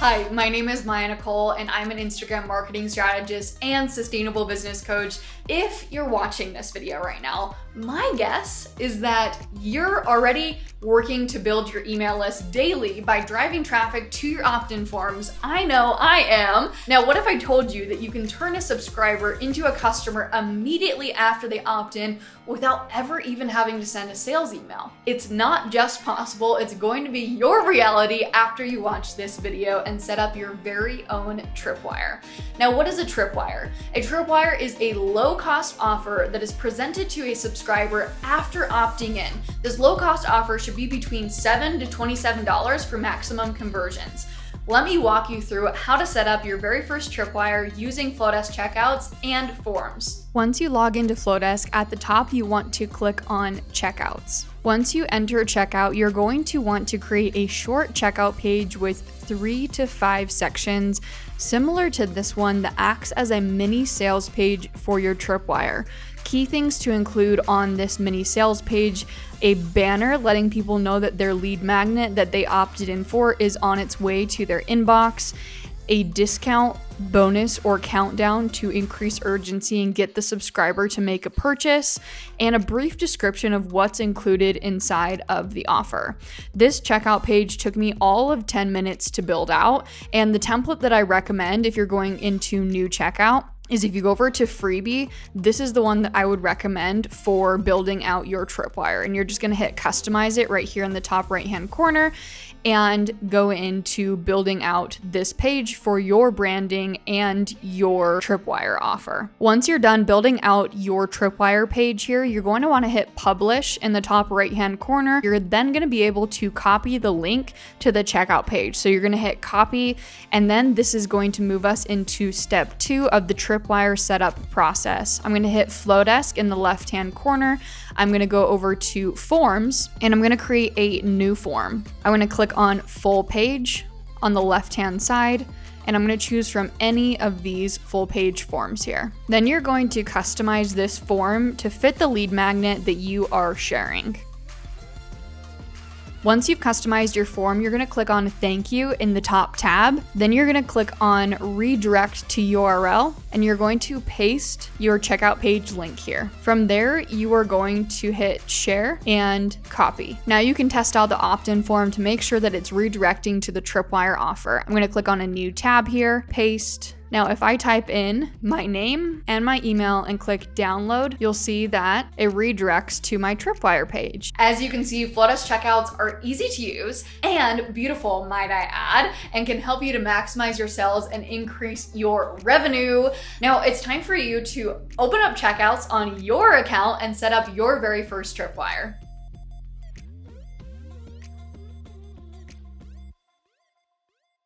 Hi, my name is Maya Nicole, and I'm an Instagram marketing strategist and sustainable business coach. If you're watching this video right now, my guess is that you're already working to build your email list daily by driving traffic to your opt-in forms. I know I am. Now, what if I told you that you can turn a subscriber into a customer immediately after they opt in without ever even having to send a sales email? It's not just possible, it's going to be your reality after you watch this video and set up your very own tripwire. Now, what is a tripwire? A tripwire is a low-cost offer that is presented to a subscriber after opting in. This low-cost offer should be between $7 to $27 for maximum conversions. Let me walk you through how to set up your very first tripwire using Flodesk checkouts and forms. Once you log into Flodesk, at the top you want to click on checkouts. Once you enter checkout, you're going to want to create a short checkout page with 3 to 5 sections, similar to this one that acts as a mini sales page for your tripwire. Key things to include on this mini sales page: a banner letting people know that their lead magnet that they opted in for is on its way to their inbox, a discount, bonus, or countdown to increase urgency and get the subscriber to make a purchase, and a brief description of what's included inside of the offer. This checkout page took me all of 10 minutes to build out, and the template that I recommend if you're going into new checkout is if you go over to Freebie, this is the one that I would recommend for building out your tripwire. And you're just gonna hit customize it right here in the top right-hand corner and go into building out this page for your branding and your tripwire offer. Once you're done building out your tripwire page here, you're going to want to hit publish in the top right-hand corner. You're then going to be able to copy the link to the checkout page. So you're going to hit copy, and then this is going to move us into step 2 of the tripwire setup process. I'm going to hit Flodesk in the left-hand corner. I'm going to go over to forms, and I'm going to create a new form. I'm going to click on full page on the left-hand side, and I'm going to choose from any of these full page forms here. Then you're going to customize this form to fit the lead magnet that you are sharing. Once you've customized your form, you're going to click on thank you in the top tab. Then you're going to click on redirect to URL, and you're going to paste your checkout page link here. From there, you are going to hit share and copy. Now you can test out the opt-in form to make sure that it's redirecting to the tripwire offer. I'm going to click on a new tab here, paste. Now, if I type in my name and my email and click download, you'll see that it redirects to my tripwire page. As you can see, Flodesk checkouts are easy to use and beautiful, might I add, and can help you to maximize your sales and increase your revenue. Now, it's time for you to open up checkouts on your account and set up your very first tripwire.